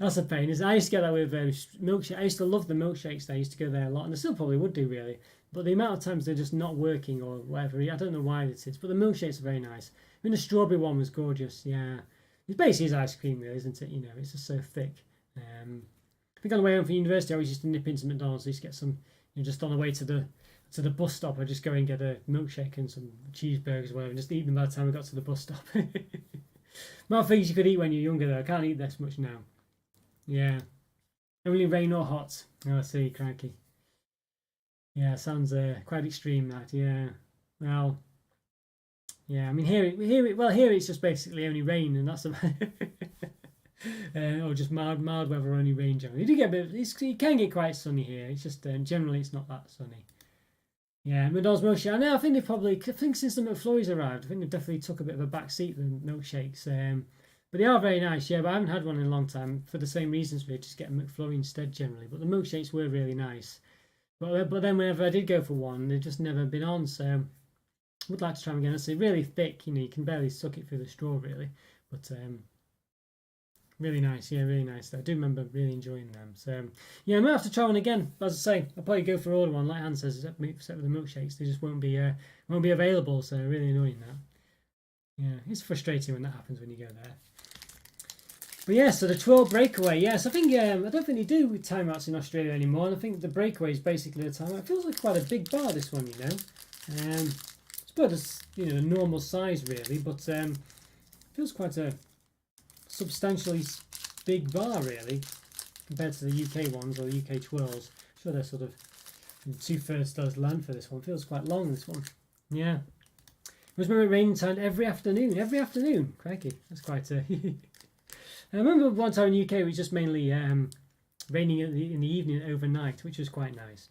That's a pain. I used to get that with milkshake. I used to love the milkshakes. I used to go there a lot, and I still probably would do really. But the amount of times they're just not working or whatever, I don't know why it is. But the milkshakes are very nice. I mean, the strawberry one was gorgeous. Yeah, it's basically ice cream, really, isn't it? It's just so thick. I think on the way home from university, I always used to nip into McDonald's. I used to get some, just on the way to the bus stop. I'd just go and get a milkshake and some cheeseburgers or whatever, and just eat them by the time I got to the bus stop. More things you could eat when you're younger, though. I can't eat this much now. Yeah. Only rain or hot. Oh, I see, cranky. Yeah, sounds quite extreme, that. Yeah. Well, yeah, I mean, here it's just basically only rain, and that's about or just mild weather, only rain generally. You do get a bit, it can get quite sunny here. It's just generally it's not that sunny. Yeah, McDonald's milkshake. I think I think since the McFlurries arrived, I think they definitely took a bit of a back seat than milkshakes. But they are very nice, yeah. But I haven't had one in a long time for the same reasons. We just get a McFlurry instead generally. But the milkshakes were really nice. But then whenever I did go for one, they've just never been on. So I would like to try them again. It's really thick, you can barely suck it through the straw really. But really nice, yeah, really nice. I do remember really enjoying them. So yeah, I might have to try one again. As I say, I'll probably go for order one. Like Han says, except with the milkshakes, they just won't be available. So really annoying that. Yeah, it's frustrating when that happens when you go there. But yeah, so the 12 breakaway, yes, I think I don't think they do with timeouts in Australia anymore. And I think the breakaway is basically the timeout. It feels like quite a big bar, this one, it's about a normal size really, but feels quite a substantially big bar really compared to the UK ones or the UK 12s. I'm sure they're sort of 2/3 does land for this one. Feels quite long, this one. Yeah. It was remember raining time every afternoon. Crikey, that's quite I remember one time in the UK it was just mainly raining in the evening overnight, which was quite nice.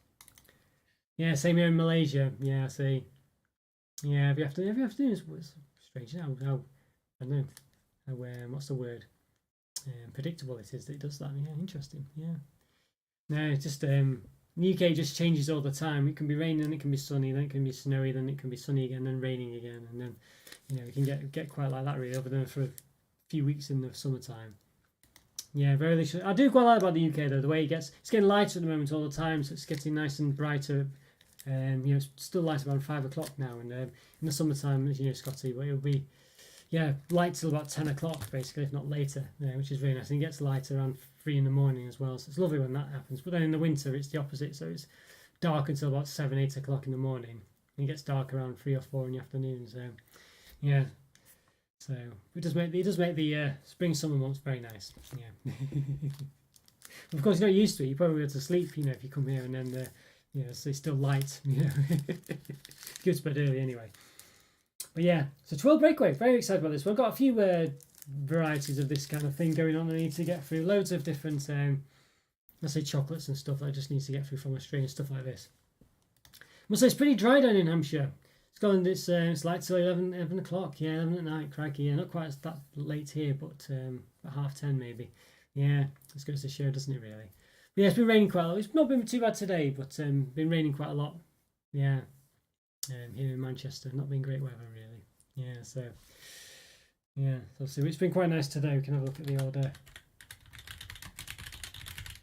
Yeah, same here in Malaysia. Yeah, I see. Yeah, every afternoon is strange. I don't know how what's the word? Predictable it is that it does that. Yeah, interesting. Yeah. No, it's just the UK just changes all the time. It can be raining, then it can be sunny, then it can be snowy, then it can be sunny again, then raining again, and then it can get quite like that really over there for a few weeks in the summertime. Yeah, very literally. I do quite like about the UK though, the way it's getting lighter at the moment all the time, so it's getting nice and brighter. It's still light around 5 o'clock now, and in the summertime, Scotty, but it'll be light till about 10 o'clock basically, if not later, which is really nice. And it gets light around 3 in the morning as well, so it's lovely when that happens. But then in the winter, it's the opposite, so it's dark until about 7, 8 o'clock in the morning, and it gets dark around 3 or 4 in the afternoon. So yeah, so it does make the spring summer months very nice. Yeah. Of course, you're not used to it. You probably go to sleep, if you come here and then so it's still light. Go to bed early anyway. But yeah, so 12 breakaway, very excited about this one. I've got a few varieties of this kind of thing going on. I need to get through loads of different, let's say chocolates and stuff that I just need to get through from Australia, stuff like this. I must say it's pretty dry down in Hampshire. It's light till 11 o'clock. Yeah, 11 at night, crikey. Yeah, not quite that late here, but at 10:30 maybe. Yeah, this goes to show, doesn't it really? But yeah, it's been raining quite a lot. It's not been too bad today, but been raining quite a lot. Yeah. Here in Manchester, not been great weather really. Yeah, so it's been quite nice today. We can have a look at the order.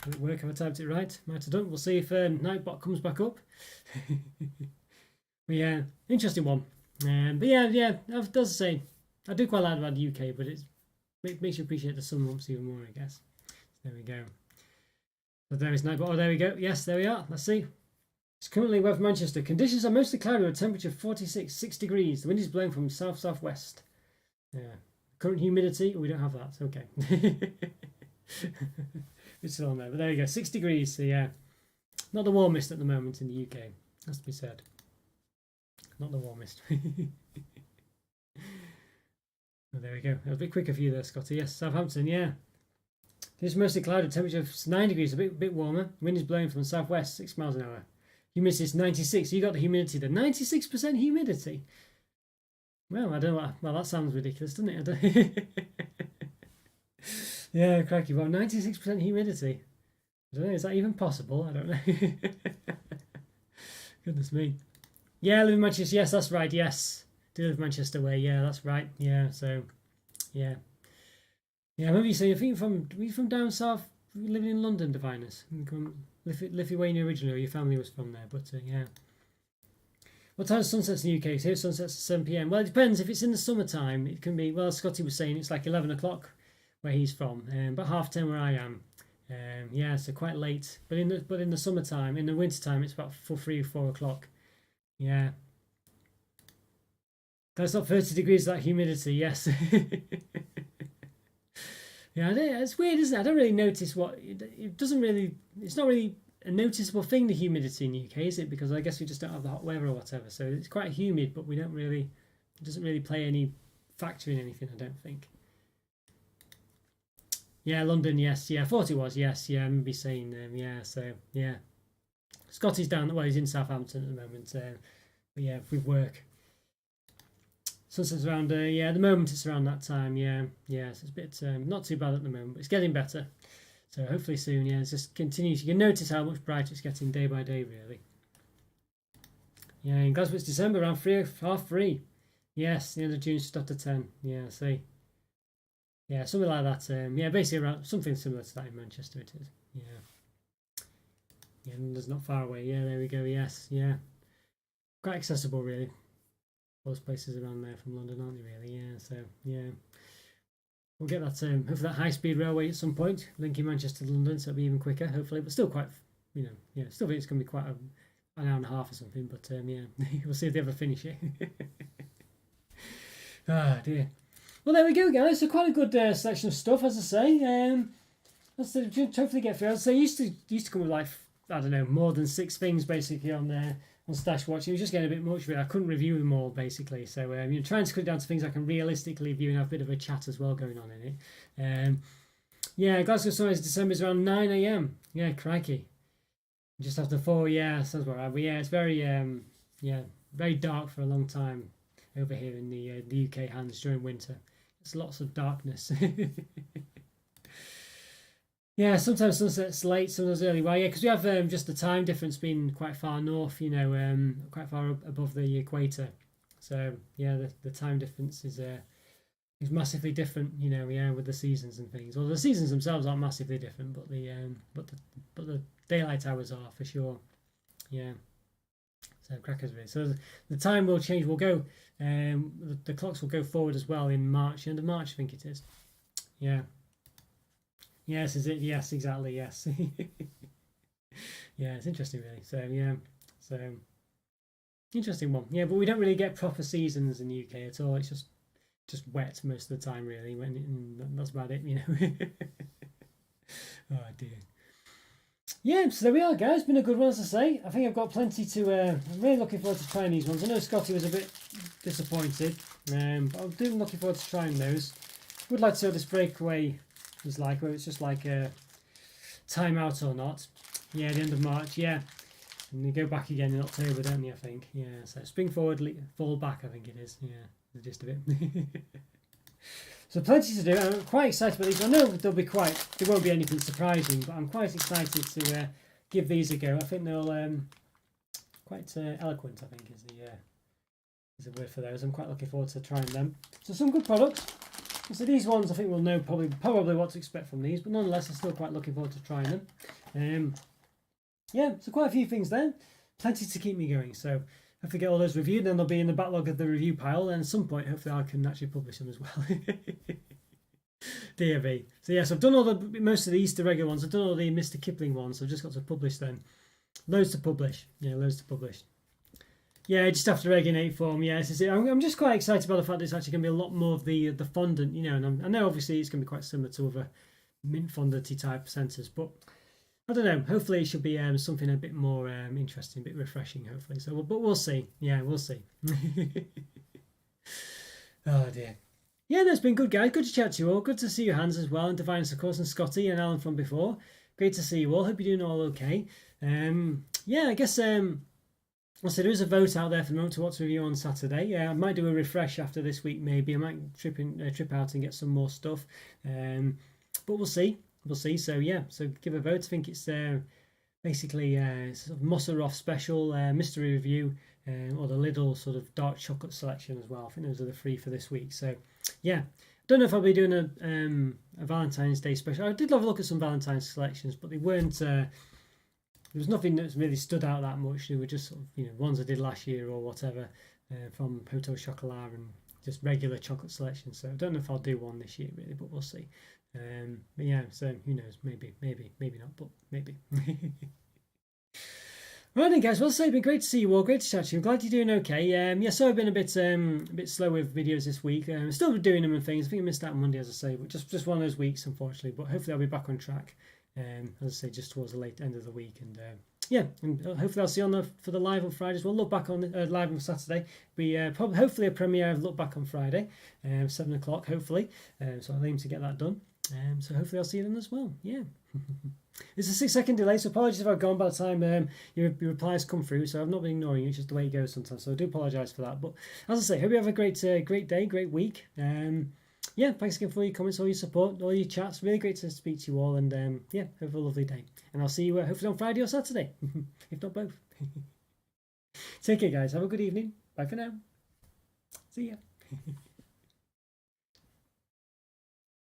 Will it work? Have I typed it right? Might have done. We'll see if Nightbot comes back up. But yeah, interesting one. But yeah, as I say, I do quite like about the UK, but it makes you appreciate the summer months even more, I guess. So there we go. So there is Nightbot. Oh, there we go. Yes, there we are. Let's see. It's currently weather for Manchester. Conditions are mostly cloudy with a temperature of 6 degrees. The wind is blowing from south-southwest. Yeah. Current humidity, we don't have that. Okay. It's still on there, but there you go. 6 degrees. So yeah, not the warmest at the moment in the UK. Has to be said. Not the warmest. Oh, there we go. That was a bit quicker for you there, Scotty. Yes, Southampton. Yeah. It's mostly cloudy. Temperature of 9 degrees. A bit warmer. Wind is blowing from the southwest, 6 miles an hour. Humidity is 96. You got the humidity there. 96% humidity. Well, I don't know. Well, that sounds ridiculous, doesn't it? Yeah, crikey. Well, 96% humidity. I don't know. Is that even possible? I don't know. Goodness me. Yeah, I live in Manchester. Yes, that's right. Yes. Do live Manchester way. Yeah, that's right. Yeah, so, yeah. Yeah, I remember you saying, I think were you from down south, living in London, Diviners? Lithuania originally, or your family was from there, but yeah. What time sunsets in the UK? So here sunsets at 7 p.m. Well, it depends. If it's in the summertime, it can be, well, Scotty was saying it's like 11 o'clock where he's from, but 10:30 where I am. Yeah, so quite late. But in the summertime, in the wintertime, it's about 3 or 4 o'clock. Yeah. That's not 30 degrees, that humidity, yes. Yeah, it's weird, isn't it? I don't really notice it's not really a noticeable thing, the humidity in the UK, is it? Because I guess we just don't have the hot weather or whatever. So it's quite humid, but it doesn't really play any factor in anything, I don't think. Yeah, London, yes. Yeah, I thought it was, yes. Yeah, I remember saying, yeah, so, yeah. Scotty's he's in Southampton at the moment. But yeah, with work. Sunset's around, yeah, at the moment it's around that time, yeah. So it's a bit, not too bad at the moment, but it's getting better. So hopefully soon, yeah, it just continues. You can notice how much brighter it's getting day by day, really. Yeah, in Glasgow it's December, around 3:30. Yes, the end of June, just after 10. Yeah, see. Yeah, something like that. Yeah, basically around something similar to that in Manchester, it is. Yeah. Yeah, London's not far away. Yeah, there we go. Yes, yeah. Quite accessible, really. Most places around there from London, aren't they, really? Yeah, so, yeah. We'll get that, hopefully that high-speed railway at some point, linking Manchester to London, so it'll be even quicker, hopefully, but still quite, yeah, still think it's going to be quite an hour and a half or something, but, yeah, we'll see if they ever finish it. Ah, dear. Well, there we go, guys, so quite a good selection of stuff, as I say. Let's hopefully get through. I'd say used to come with, like, I don't know, more than 6 things, basically, on there. On Stash Watch, it was just getting a bit much really. I couldn't review them all basically, so trying to cut it down to things I can realistically view and have a bit of a chat as well going on in it. Yeah, Glasgow sunrise December is around 9 a.m. Yeah, crikey. Just after 4, yeah, sounds about right. But yeah, it's very yeah, very dark for a long time over here in the UK hands during winter. There's lots of darkness. Yeah, sometimes sunset's late, sometimes early. Well, yeah, because we have just the time difference being quite far north, quite far above the equator. So yeah, the time difference is massively different, yeah, with the seasons and things. Well, the seasons themselves aren't massively different, but the daylight hours are for sure. Yeah. So crackers really. So the time will change. We'll go. The clocks will go forward as well in March, end of March, I think it is. Yeah. Yes, is it? Yes, exactly. Yes. Yeah, it's interesting, really. So yeah, so interesting one. Yeah, but we don't really get proper seasons in the UK at all. It's just wet most of the time, really. That's about it. Oh dear. Yeah, so there we are, guys. Been a good one, as I say. I think I've got plenty to. I'm really looking forward to trying these ones. I know Scotty was a bit disappointed, but I'm looking forward to trying those. Would like to see what this breakaway is like, whether it's just like a timeout or not. Yeah, the end of March. Yeah, and you go back again in October, don't you? I think. Yeah, so spring forward, fall back. I think it is. Yeah, the gist of it. So plenty to do. I'm quite excited about these. I know there won't be anything surprising, but I'm quite excited to give these a go. I think they'll quite eloquent, I think is the word for those. I'm quite looking forward to trying them. So some good products. So these ones I think we'll know probably what to expect from these, but nonetheless I'm still quite looking forward to trying them. Yeah, so quite a few things there. Plenty to keep me going. So have to get all those reviewed, then they'll be in the backlog of the review pile, and at some point hopefully I can actually publish them as well. Dear me. So yes, I've done most of the Easter regular ones. I've done all the Mr. Kipling ones, so I've just got to publish them. Loads to publish. Yeah, loads to publish. Yeah, just after Egg in 8 form. Yeah, I'm just quite excited about the fact that it's actually going to be a lot more of the fondant, and I know obviously it's going to be quite similar to other mint fondanty type centres, but I don't know. Hopefully, it should be something a bit more interesting, a bit refreshing. Hopefully, so but we'll see. Yeah, we'll see. Oh dear. Yeah, no, it's been good, guys. Good to chat to you all. Good to see your hands as well, and Divine, of course, and Scotty and Alan from before. Great to see you all. Hope you're doing all okay. Yeah, I guess. So there is a vote out there for the moment to what to review on Saturday. Yeah, I might do a refresh after this week. Maybe I might trip out and get some more stuff. But we'll see. We'll see. So yeah, so give a vote. I think it's basically sort of Mosseroff special mystery review or the Lidl sort of dark chocolate selection as well. I think those are the 3 for this week. So yeah, don't know if I'll be doing a Valentine's Day special. I did have a look at some Valentine's selections, but they weren't. There was nothing that's really stood out that much. They were just sort of, ones I did last year or whatever from Hotel Chocolat and just regular chocolate selections. So I don't know if I'll do one this year really, but we'll see. But yeah, so who knows? Maybe not, but maybe. Right then, guys. Well, it's been great to see you all. Great to chat to you. I'm glad you're doing okay. Yeah, so I've been a bit slow with videos this week. Still doing them and things. I think I missed out on Monday, as I say, but just one of those weeks, unfortunately. But hopefully, I'll be back on track. As I say, just towards the late end of the week, and yeah, and hopefully I'll see you for the live on Friday as well. Look back on live on Saturday. Hopefully a premiere of Look Back on Friday, 7 o'clock. Hopefully, so I'll aim to get that done. So hopefully I'll see you then as well. Yeah. It's a 6-second delay, so apologies if I've gone by the time your replies come through. So I've not been ignoring you; it's just the way it goes sometimes. So I do apologise for that. But as I say, hope you have a great day, great week. Yeah, thanks again for all your comments, all your support, all your chats. Really great to speak to you all, and yeah, have a lovely day. And I'll see you hopefully on Friday or Saturday, if not both. Take care, guys. Have a good evening. Bye for now. See ya.